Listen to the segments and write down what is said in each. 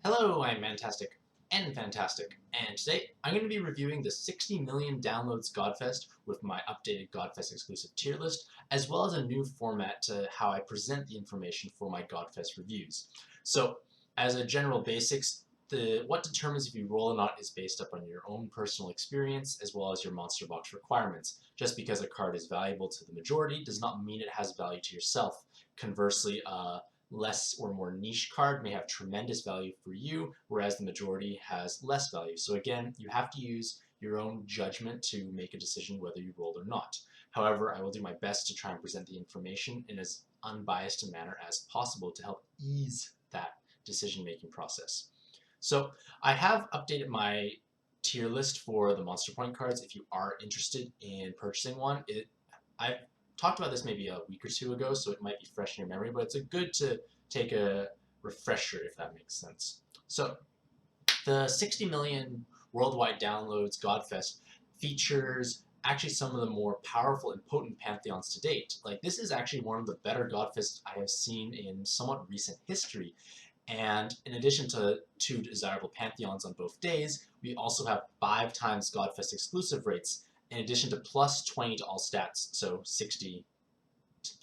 Hello, I'm Mantastic and Fantastic, and today I'm going to be reviewing the 60 million downloads Godfest with my updated Godfest exclusive tier list, as well as a new format to how I present the information for my Godfest reviews. So, as a general basics, what determines if you roll or not is based upon your own personal experience as well as your monster box requirements. Just because a card is valuable to the majority does not mean it has value to yourself. Conversely, less or more niche card may have tremendous value for you, whereas the majority has less value. So again, you have to use your own judgment to make a decision whether you roll or not. However, I will do my best to try and present the information in as unbiased a manner as possible to help ease that decision-making process. So I have updated my tier list for the Monster Point cards if you are interested in purchasing one. I've talked about this maybe a week or two ago, so it might be fresh in your memory, but it's good to take a refresher if that makes sense. So the 60 million worldwide downloads Godfest features actually some of the more powerful and potent pantheons to date. Like, this is actually one of the better Godfests I have seen in somewhat recent history. And in addition to 2 desirable pantheons on both days, we also have 5 times Godfest exclusive rates, in addition to plus 20 to all stats, so 60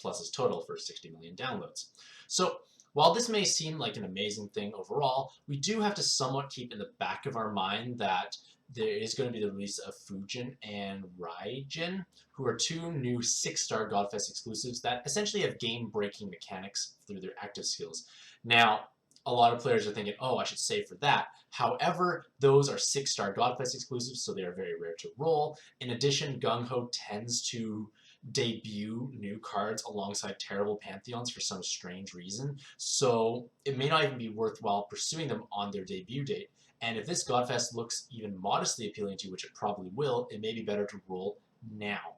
pluses total for 60 million downloads. So while this may seem like an amazing thing overall, we do have to somewhat keep in the back of our mind that there is going to be the release of Fujin and Raijin, who are 2 new 6-star Godfest exclusives that essentially have game-breaking mechanics through their active skills. Now, a lot of players are thinking, oh, I should save for that. However, those are 6-star Godfest exclusives, so they are very rare to roll. In addition, Gung Ho tends to debut new cards alongside terrible pantheons for some strange reason, so it may not even be worthwhile pursuing them on their debut date. And if this Godfest looks even modestly appealing to you, which it probably will, it may be better to roll now.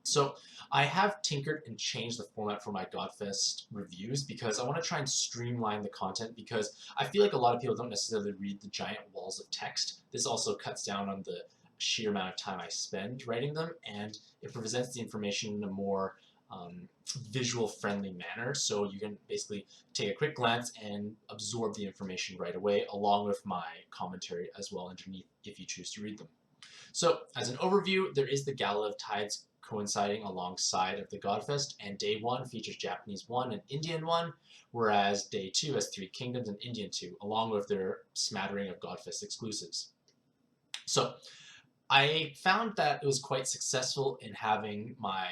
So I have tinkered and changed the format for my Godfest reviews because I want to try and streamline the content, because I feel like a lot of people don't necessarily read the giant walls of text. This also cuts down on the sheer amount of time I spend writing them, and it presents the information in a more visual-friendly manner, so you can basically take a quick glance and absorb the information right away, along with my commentary as well underneath if you choose to read them. So, as an overview, there is the Gala of Tides coinciding alongside of the Godfest, and Day 1 features Japanese 1 and Indian 1, whereas Day 2 has 3 Kingdoms and Indian 2, along with their smattering of Godfest exclusives. So, I found that it was quite successful in having my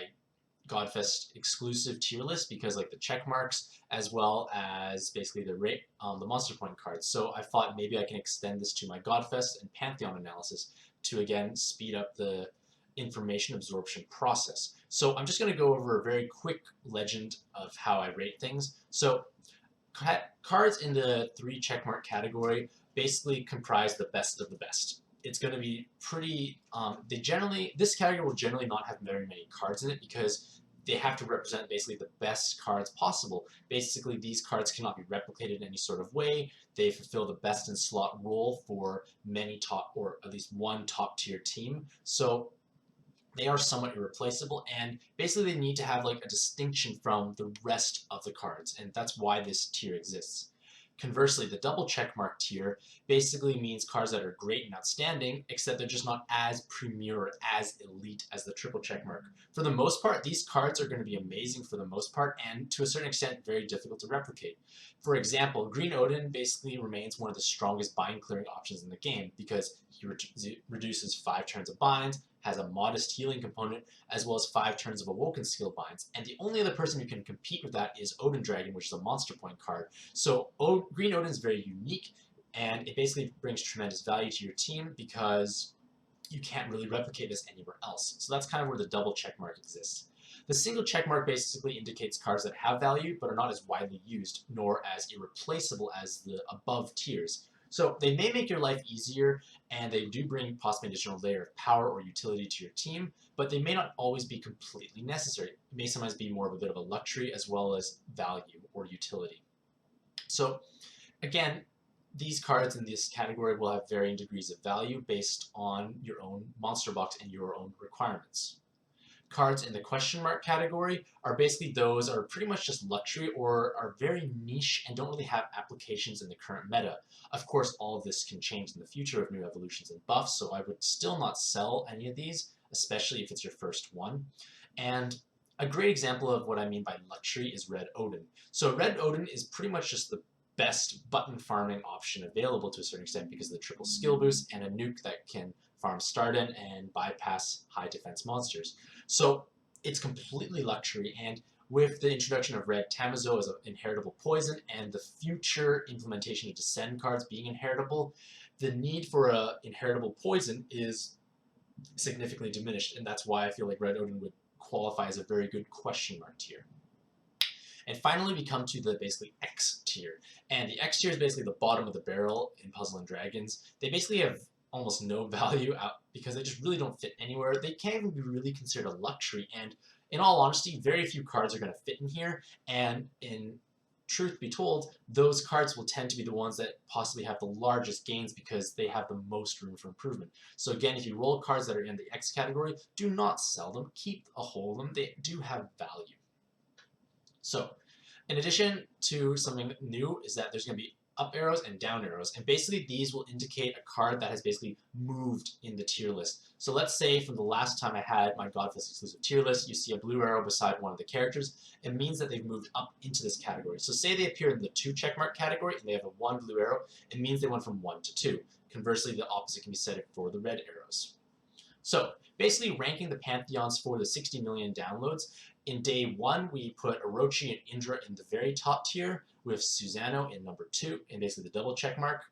Godfest exclusive tier list because, like, the check marks as well as basically the Monster Point cards. So I thought maybe I can extend this to my Godfest and Pantheon analysis to again speed up the information absorption process. So I'm just going to go over a very quick legend of how I rate things. So cards in the 3 checkmark category basically comprise the best of the best. It's going to be pretty, this category will generally not have very many cards in it because they have to represent basically the best cards possible. Basically, these cards cannot be replicated in any sort of way. They fulfill the best in slot role for many top, or at least one top tier team. So they are somewhat irreplaceable, and basically they need to have like a distinction from the rest of the cards, and that's why this tier exists. Conversely, the double checkmark tier basically means cards that are great and outstanding, except they're just not as premier or as elite as the triple checkmark. For the most part, these cards are going to be amazing for the most part, and to a certain extent, very difficult to replicate. For example, Green Odin basically remains one of the strongest bind clearing options in the game because he reduces 5 turns of bind, has a modest healing component, as well as 5 turns of Awoken skill binds. And the only other person who can compete with that is Odin Dragon, which is a Monster Point card. So Green Odin is very unique, and it basically brings tremendous value to your team because you can't really replicate this anywhere else. So that's kind of where the double checkmark exists. The single checkmark basically indicates cards that have value but are not as widely used nor as irreplaceable as the above tiers. So they may make your life easier, and they do bring possibly an additional layer of power or utility to your team, but they may not always be completely necessary. It may sometimes be more of a bit of a luxury as well as value or utility. So again, these cards in this category will have varying degrees of value based on your own monster box and your own requirements. Cards in the question mark category are basically those are pretty much just luxury or are very niche and don't really have applications in the current meta. Of course, all of this can change in the future with new evolutions and buffs, so I would still not sell any of these, especially if it's your first one. And a great example of what I mean by luxury is Red Odin. So Red Odin is pretty much just the best button farming option available to a certain extent because of the triple skill boost and a nuke that can farm Starden and bypass high defense monsters. So it's completely luxury, and with the introduction of Red Tamazo as an inheritable poison and the future implementation of Descend cards being inheritable, the need for a inheritable poison is significantly diminished, and that's why I feel like Red Odin would qualify as a very good question mark tier. And finally, we come to the basically X tier. And the X tier is basically the bottom of the barrel in Puzzle and Dragons. They basically have almost no value out because they just really don't fit anywhere. They can't even be really considered a luxury. And in all honesty, very few cards are going to fit in here. And in truth be told, those cards will tend to be the ones that possibly have the largest gains because they have the most room for improvement. So again, if you roll cards that are in the X category, do not sell them. Keep a hold of them. They do have value. So, in addition to something new is that there's going to be up arrows and down arrows, and basically these will indicate a card that has basically moved in the tier list. So let's say from the last time I had my Godfest exclusive tier list, you see a blue arrow beside one of the characters. It means that they've moved up into this category. So say they appear in the 2 checkmark category and they have a 1 blue arrow, it means they went from 1 to 2. Conversely, the opposite can be said for the red arrows. So basically ranking the pantheons for the 60 million downloads, in day 1 we put Orochi and Indra in the very top tier, with Susanoo in number 2, in basically the double check mark,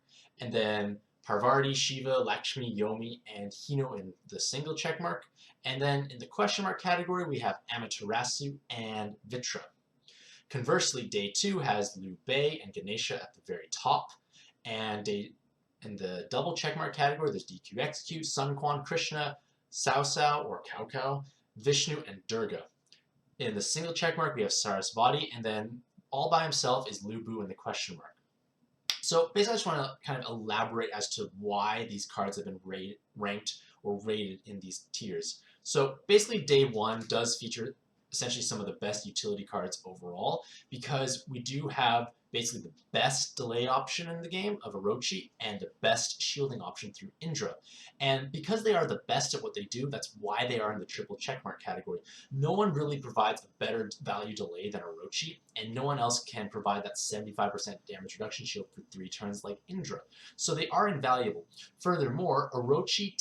and then Parvati, Shiva, Lakshmi, Yomi, and Hino in the single check mark, and then in the question mark category we have Amaterasu and Vitra. Conversely, day 2 has Liu Bei and Ganesha at the very top, and in the double checkmark category, there's DQXQ, Sun Quan, Krishna, Cao Cao or Cao Cao, Vishnu, and Durga. In the single checkmark, we have Sarasvati, and then all by himself is Lu Bu in the question mark. So basically, I just want to kind of elaborate as to why these cards have been ranked or rated in these tiers. So basically, day 1 does feature essentially some of the best utility cards overall because we do have basically the best delay option in the game of Orochi and the best shielding option through Indra. And because they are the best at what they do, that's why they are in the triple checkmark category. No one really provides a better value delay than Orochi, and no one else can provide that 75% damage reduction shield for 3 turns like Indra. So they are invaluable. Furthermore, Orochi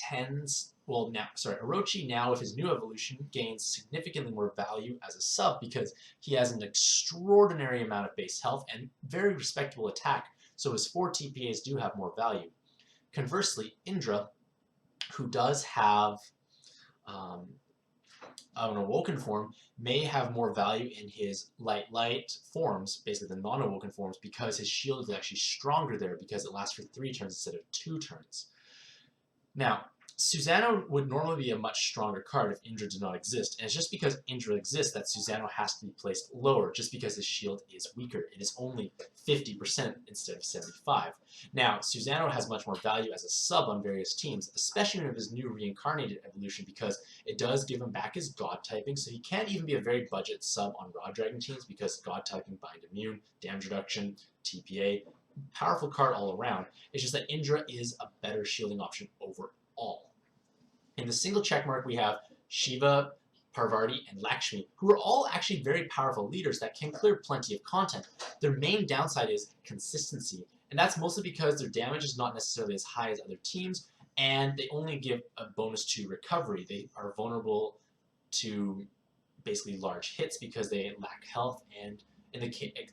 now with his new evolution gains significantly more value as a sub because he has an extraordinary amount of base health and very respectable attack, so his 4 TPAs do have more value. Conversely, Indra, who does have an awoken form, may have more value in his light forms, basically the non-awoken forms, because his shield is actually stronger there because it lasts for 3 turns instead of 2 turns. Now, Susanoo would normally be a much stronger card if Indra did not exist, and it's just because Indra exists that Susanoo has to be placed lower, just because his shield is weaker. It is only 50% instead of 75. Now, Susanoo has much more value as a sub on various teams, especially with his new reincarnated evolution, because it does give him back his god typing, so he can't even be a very budget sub on Raw Dragon teams because god typing, bind immune, damage reduction, TPA, powerful card all around. It's just that Indra is a better shielding option overall. In the single checkmark, we have Shiva, Parvati, and Lakshmi, who are all actually very powerful leaders that can clear plenty of content. Their main downside is consistency, and that's mostly because their damage is not necessarily as high as other teams, and they only give a bonus to recovery. They are vulnerable to basically large hits because they lack health, and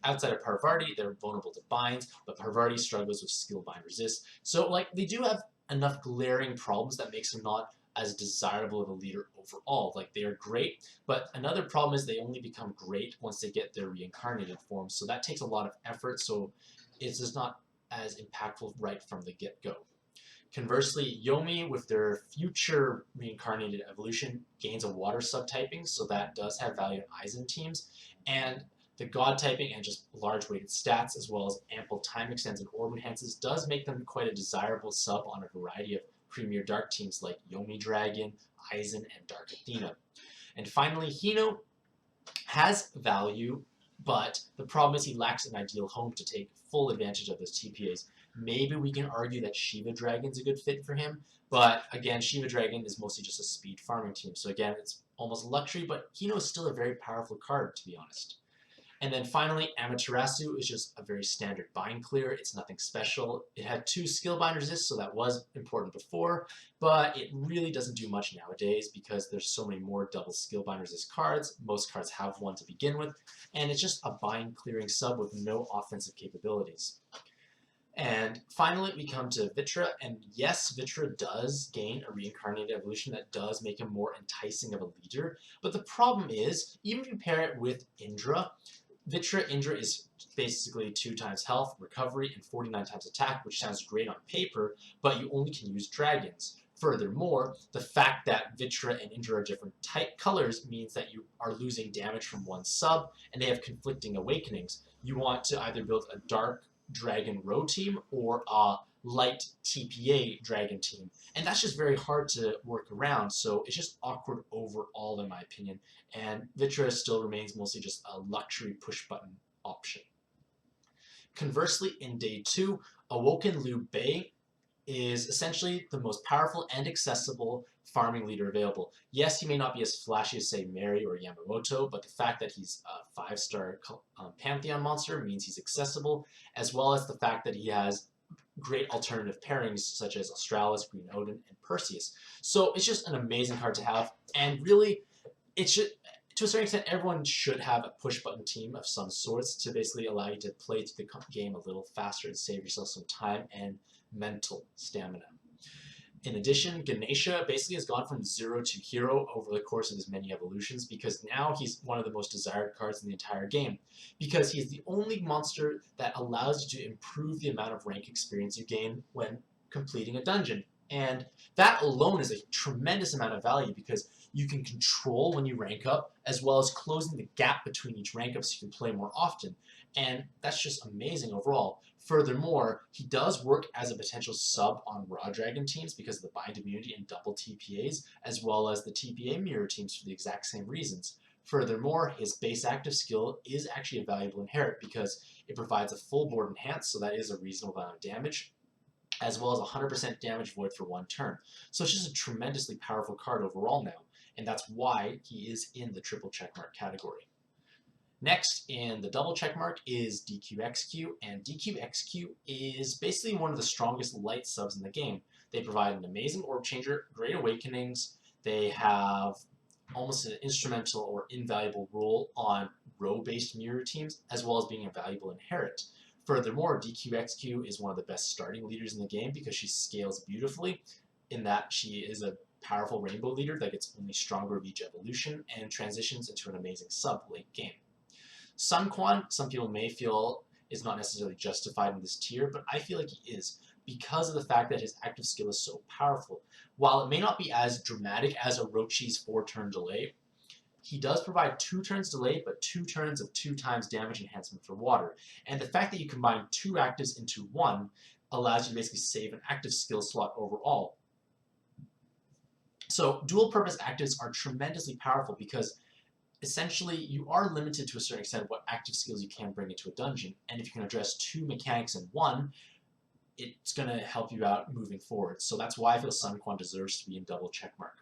outside of Parvati, they're vulnerable to binds, but Parvati struggles with skill bind resist. So they do have enough glaring problems that makes them not as desirable of a leader overall. They are great, but another problem is they only become great once they get their reincarnated form, so that takes a lot of effort, so it's just not as impactful right from the get-go. Conversely, Yomi, with their future reincarnated evolution, gains a water subtyping, so that does have value in Aizen teams, and the god typing and just large weighted stats, as well as ample time extends and orb enhances, does make them quite a desirable sub on a variety of premier dark teams like Yomi Dragon, Aizen, and Dark Athena. And finally, Hino has value, but the problem is he lacks an ideal home to take full advantage of those TPAs. Maybe we can argue that Shiva Dragon's a good fit for him, but again, Shiva Dragon is mostly just a speed farming team. So again, it's almost luxury, but Hino is still a very powerful card, to be honest. And then finally, Amaterasu is just a very standard bind clear. It's nothing special. It had 2 skill bind resists, so that was important before, but it really doesn't do much nowadays because there's so many more double skill bind resist cards. Most cards have one to begin with, and it's just a bind clearing sub with no offensive capabilities. And finally, we come to Vitra, and yes, Vitra does gain a reincarnated evolution that does make him more enticing of a leader, but the problem is, even if you pair it with Indra, Indra is basically 2 times health, recovery, and 49 times attack, which sounds great on paper, but you only can use dragons. Furthermore, the fact that Vitra and Indra are different type colors means that you are losing damage from one sub, and they have conflicting awakenings. You want to either build a dark dragon row team or a light TPA dragon team, and that's just very hard to work around, so it's just awkward overall in my opinion, and Vitra still remains mostly just a luxury push button option. Conversely, in day 2, Awoken Liu Bei is essentially the most powerful and accessible farming leader available. Yes, he may not be as flashy as, say, Mary or Yamamoto, but the fact that he's a 5-star Pantheon monster means he's accessible, as well as the fact that he has great alternative pairings such as Australis, Green Odin, and Perseus. So it's just an amazing card to have, and really, it should, to a certain extent, everyone should have a push-button team of some sorts to basically allow you to play through the game a little faster and save yourself some time and mental stamina. In addition, Ganesha basically has gone from 0 to hero over the course of his many evolutions because now he's one of the most desired cards in the entire game, because he's the only monster that allows you to improve the amount of rank experience you gain when completing a dungeon. And that alone is a tremendous amount of value because you can control when you rank up, as well as closing the gap between each rank up so you can play more often. And that's just amazing overall. Furthermore, he does work as a potential sub on Raw Dragon teams because of the bind immunity and double TPAs, as well as the TPA mirror teams for the exact same reasons. Furthermore, his base active skill is actually a valuable inherit because it provides a full board enhance, so that is a reasonable amount of damage, as well as 100% damage void for 1 turn. So it's just a tremendously powerful card overall now, and that's why he is in the triple checkmark category. Next in the double checkmark is DQXQ, and DQXQ is basically one of the strongest light subs in the game. They provide an amazing orb changer, great awakenings, they have almost an instrumental or invaluable role on row-based mirror teams, as well as being a valuable inherit. Furthermore, DQXQ is one of the best starting leaders in the game because she scales beautifully in that she is a powerful rainbow leader that gets only stronger with each evolution and transitions into an amazing sub late game. Sun Quan, some people may feel, is not necessarily justified in this tier, but I feel like he is because of the fact that his active skill is so powerful. While it may not be as dramatic as Orochi's 4-turn delay, he does provide 2 turns delay, but 2 turns of 2 times damage enhancement for water. And the fact that you combine 2 actives into 1 allows you to basically save an active skill slot overall. So dual purpose actives are tremendously powerful because essentially you are limited to a certain extent of what active skills you can bring into a dungeon, and if you can address 2 mechanics in one, it's going to help you out moving forward. So that's why I feel Sun Quan deserves to be in double checkmark.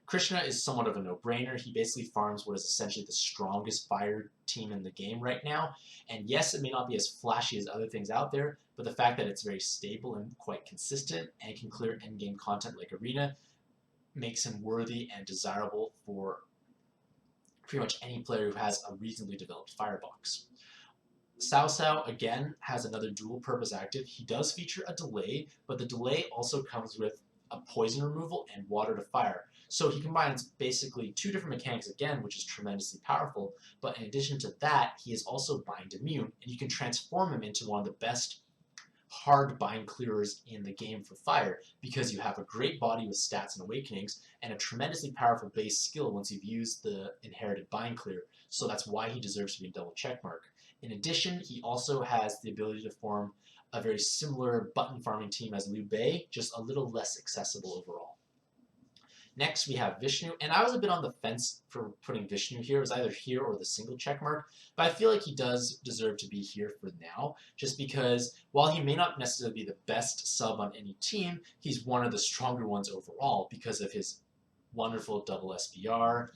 Krishna is somewhat of a no-brainer. He basically farms what is essentially the strongest fire team in the game right now, and yes, it may not be as flashy as other things out there, but the fact that it's very stable and quite consistent and can clear endgame content like Arena makes him worthy and desirable for pretty much any player who has a reasonably developed firebox. Cao Cao, again, has another dual-purpose active. He does feature a delay, but the delay also comes with a poison removal and water to fire. So he combines basically 2 different mechanics again, which is tremendously powerful, but in addition to that, he is also bind immune, and you can transform him into one of the best hard bind clearers in the game for fire because you have a great body with stats and awakenings and a tremendously powerful base skill once you've used the inherited bind clear, so that's why he deserves to be in double checkmark. In addition, he also has the ability to form a very similar button farming team as Liu Bei, just a little less accessible overall. Next, we have Vishnu, and I was a bit on the fence for putting Vishnu here. It was either here or the single check mark, but I feel like he does deserve to be here for now, just because while he may not necessarily be the best sub on any team, he's one of the stronger ones overall because of his wonderful double SBR,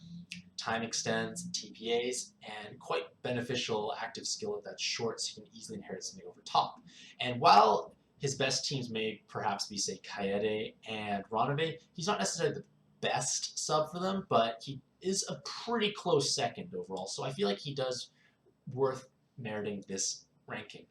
time extends, TPAs, and quite beneficial active skill that's short so you can easily inherit something over top. And while his best teams may perhaps be, say, Kaede and Ranave, he's not necessarily the best sub for them, but he is a pretty close second overall, so I feel like he does worth meriting this ranking.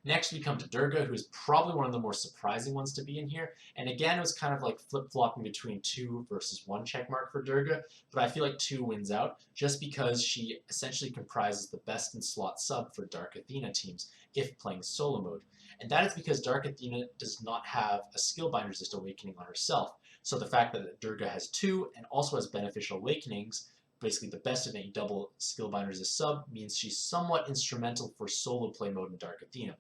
Next, we come to Durga, who's probably one of the more surprising ones to be in here. And again, it was kind of like flip-flopping between 2 versus 1 checkmark for Durga, but I feel like 2 wins out just because she essentially comprises the best in slot sub for Dark Athena teams if playing solo mode. And that is because Dark Athena does not have a skill bind resist awakening on herself. So the fact that Durga has 2 and also has beneficial awakenings, basically the best of any double skill bind resist sub, means she's somewhat instrumental for solo play mode in Dark Athena.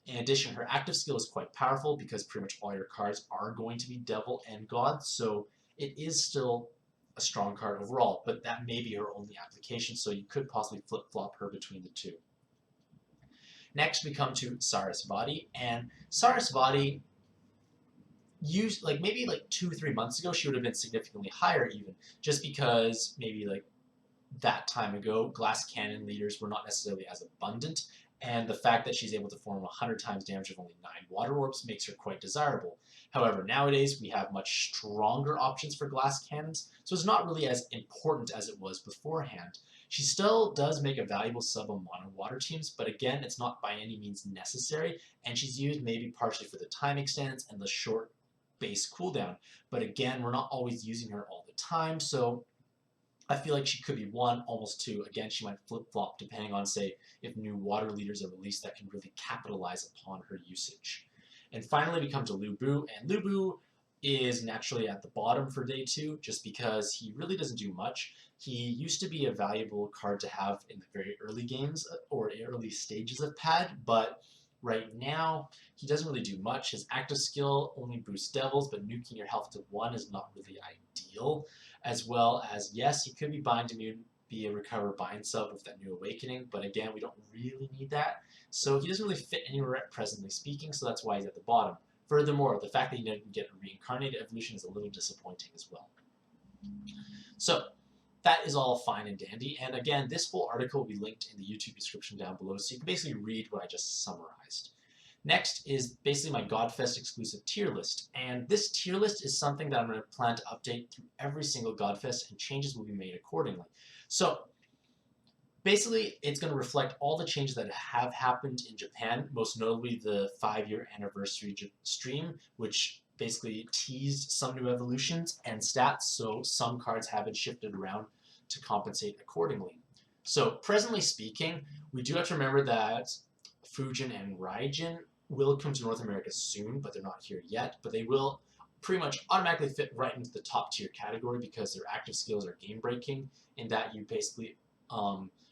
In addition, her active skill is quite powerful because pretty much all your cards are going to be Devil and God, so it is still a strong card overall, but that may be her only application, so you could possibly flip-flop her between the two. Next, we come to Sarasvati, and Sarasvati used, maybe 2-3 months ago, she would have been significantly higher even, just because maybe that time ago, glass cannon leaders were not necessarily as abundant, and the fact that she's able to form 100 times damage with only 9 water orbs makes her quite desirable. However, nowadays we have much stronger options for glass cannons, so it's not really as important as it was beforehand. She still does make a valuable sub on mono water teams, but again, it's not by any means necessary, and she's used maybe partially for the time extends and the short base cooldown. But again, we're not always using her all the time, so I feel like she could be 1, almost 2. Again, she might flip-flop depending on, say, if new water leaders are released that can really capitalize upon her usage. And finally, we come to Liu Bei, and Liu Bei is naturally at the bottom for day 2 just because he really doesn't do much. He used to be a valuable card to have in the very early games or early stages of pad, but right now he doesn't really do much. His active skill only boosts devils, but nuking your health to 1 is not really ideal. As well as, yes, he could be bind immune, be a recover bind sub with that new awakening, but again, we don't really need that. So he doesn't really fit anywhere presently speaking, so that's why he's at the bottom. Furthermore, the fact that he didn't get a reincarnated evolution is a little disappointing as well. So that is all fine and dandy, and again, this full article will be linked in the YouTube description down below, so you can basically read what I just summarized. Next is basically my Godfest exclusive tier list, and this tier list is something that I'm going to plan to update through every single Godfest, and changes will be made accordingly. So basically, it's going to reflect all the changes that have happened in Japan, most notably the 5-year anniversary stream, which basically teased some new evolutions and stats, so some cards have been shifted around to compensate accordingly. So presently speaking, we do have to remember that Fujin and Raijin will come to North America soon, but they're not here yet. But they will pretty much automatically fit right into the top tier category because their active skills are game breaking in that you basically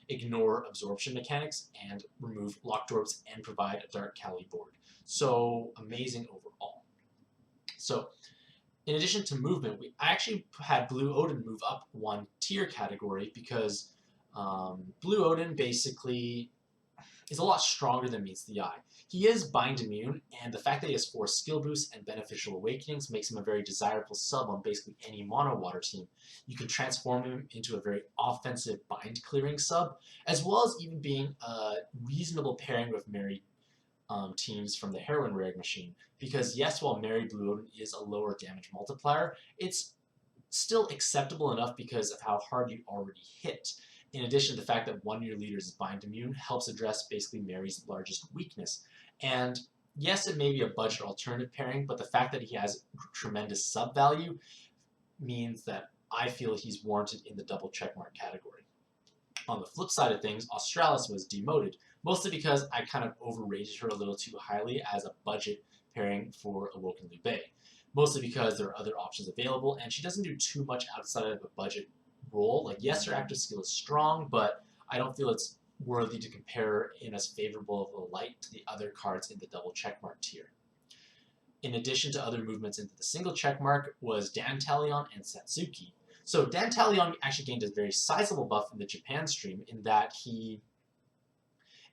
ignore absorption mechanics and remove locked orbs and provide a Dark Kali board. So amazing overall. So in addition to movement, I actually had Blue Odin move up 1 tier category because Blue Odin basically is a lot stronger than meets the eye. He is bind immune, and the fact that he has 4 skill boosts and beneficial awakenings makes him a very desirable sub on basically any mono water team. You can transform him into a very offensive bind clearing sub, as well as even being a reasonable pairing with Mary teams from the Heroin Rag machine. Because yes, while Mary Blue Odin is a lower damage multiplier, it's still acceptable enough because of how hard you already hit. In addition, the fact that 1 of your leaders is bind immune helps address basically Mary's largest weakness. And yes, it may be a budget alternative pairing, but the fact that he has tremendous sub value means that I feel he's warranted in the double checkmark category. On the flip side of things, Australis was demoted, mostly because I kind of overrated her a little too highly as a budget pairing for Awoken Liu Bei. Mostly because there are other options available, and she doesn't do too much outside of a budget role. Yes, her active skill is strong, but I don't feel it's worthy to compare in as favorable of a light to the other cards in the double checkmark tier. in addition to other movements into the single check mark, was Dantalion and Satsuki. So Dantalion actually gained a very sizable buff in the Japan stream in that he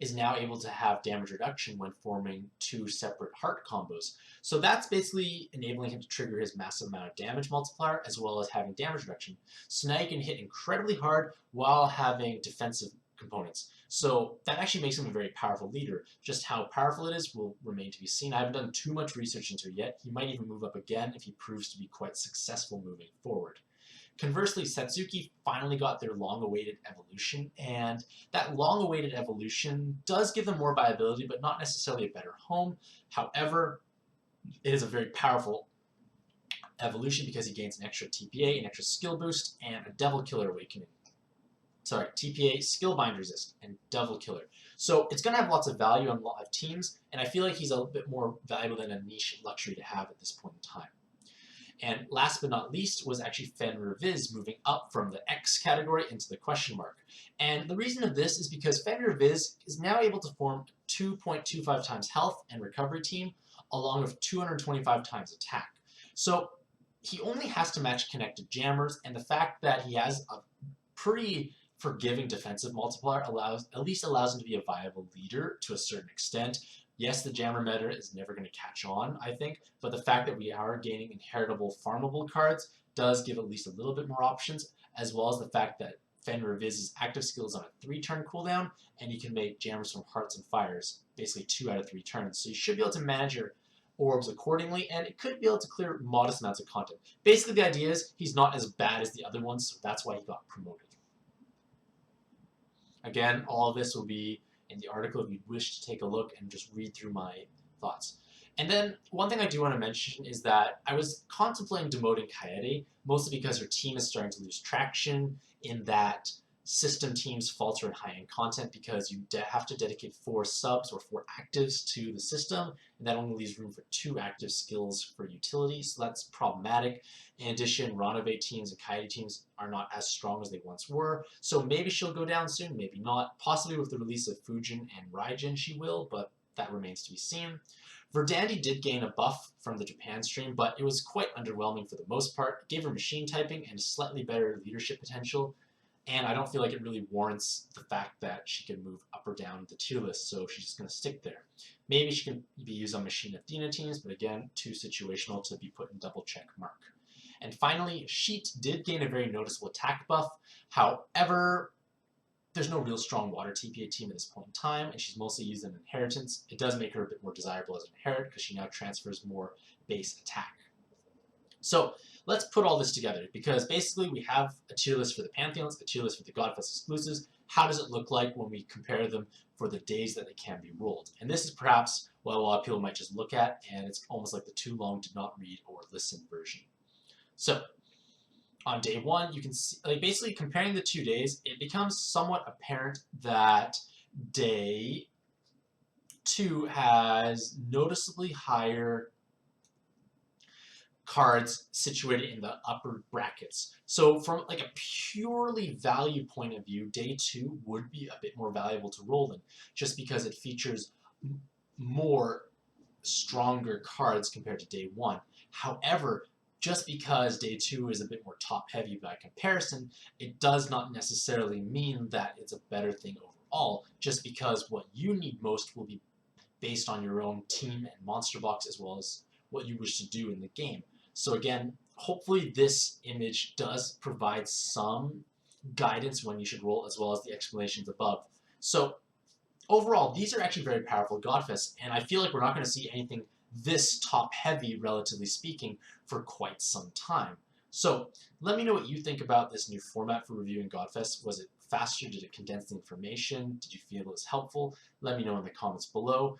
is now able to have damage reduction when forming 2 separate heart combos. So that's basically enabling him to trigger his massive amount of damage multiplier as well as having damage reduction. So now you can hit incredibly hard while having defensive components. So that actually makes him a very powerful leader. Just how powerful it is will remain to be seen. I haven't done too much research into it yet. He might even move up again if he proves to be quite successful moving forward. Conversely, Satsuki finally got their long-awaited evolution, and that long-awaited evolution does give them more viability, but not necessarily a better home. However, it is a very powerful evolution because he gains an extra TPA, an extra skill boost, and a Devil Killer Awakening. Sorry, TPA, Skill Bind Resist, and Devil Killer. So it's going to have lots of value on a lot of teams, and I feel like he's a bit more valuable than a niche luxury to have at this point in time. And last but not least was actually Fenrir Viz moving up from the X category into the question mark. And the reason of this is because Fenrir Viz is now able to form 2.25 times health and recovery team along with 225 times attack. So he only has to match connected jammers, and the fact that he has a pretty forgiving defensive multiplier at least allows him to be a viable leader to a certain extent. Yes, the jammer meta is never going to catch on, I think, but the fact that we are gaining inheritable farmable cards does give at least a little bit more options, as well as the fact that Fenrir Viz's active skill is on a 3-turn cooldown, and you can make jammers from hearts and fires, basically 2 out of 3 turns. So you should be able to manage your orbs accordingly, and it could be able to clear modest amounts of content. Basically, the idea is he's not as bad as the other ones, so that's why he got promoted. Again, all of this will be in the article if you wish to take a look and just read through my thoughts. And then one thing I do want to mention is that I was contemplating demoting Kaede, mostly because her team is starting to lose traction in that system teams falter in high-end content because you have to dedicate 4 subs or 4 actives to the system, and that only leaves room for 2 active skills for utility, so that's problematic. In addition, Ranove teams and Kaede teams are not as strong as they once were, so maybe she'll go down soon, maybe not. Possibly with the release of Fujin and Raijin she will, but that remains to be seen. Verdandi did gain a buff from the Japan stream, but it was quite underwhelming for the most part. It gave her machine typing and slightly better leadership potential, and I don't feel like it really warrants the fact that she can move up or down the tier list, so she's just going to stick there. Maybe she can be used on Machine Athena teams, but again, too situational to be put in double check mark. And finally, Sheet did gain a very noticeable attack buff. However, there's no real strong water TPA team at this point in time, and she's mostly used in inheritance. It does make her a bit more desirable as an inherit because she now transfers more base attack. So let's put all this together, because basically we have a tier list for the Pantheons, a tier list for the Godfest exclusives. How does it look like when we compare them for the days that they can be rolled? And this is perhaps what a lot of people might just look at, and it's almost like the too long to not read or listen version. So on day 1, you can see, like, basically comparing the 2 days, it becomes somewhat apparent that day 2 has noticeably higher cards situated in the upper brackets. So from like a purely value point of view, day 2 would be a bit more valuable to roll in, just because it features more stronger cards compared to day 1. However, just because day 2 is a bit more top heavy by comparison, it does not necessarily mean that it's a better thing overall, just because what you need most will be based on your own team and monster box, as well as what you wish to do in the game. So again, hopefully this image does provide some guidance when you should roll, as well as the explanations above. So overall, these are actually very powerful Godfests, and I feel like we're not going to see anything this top-heavy, relatively speaking, for quite some time. So let me know what you think about this new format for reviewing Godfest. Was it faster? Did it condense the information? Did you feel it was helpful? Let me know in the comments below.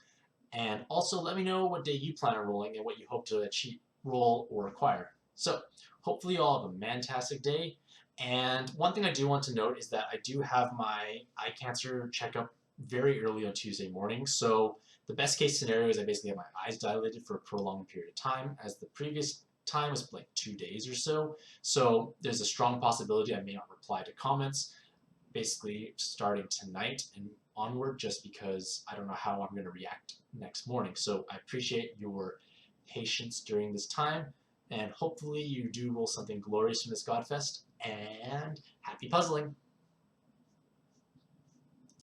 And also let me know what day you plan on rolling and what you hope to achieve, roll, or acquire. So hopefully you all have a fantastic day. And one thing I do want to note is that I do have my eye cancer checkup very early on Tuesday morning. So the best case scenario is I basically have my eyes dilated for a prolonged period of time, as the previous time was like 2 days or so. So there's a strong possibility I may not reply to comments, basically starting tonight and onward, just because I don't know how I'm going to react next morning. So I appreciate your patience during this time, and hopefully you do roll something glorious from this Godfest, and happy puzzling!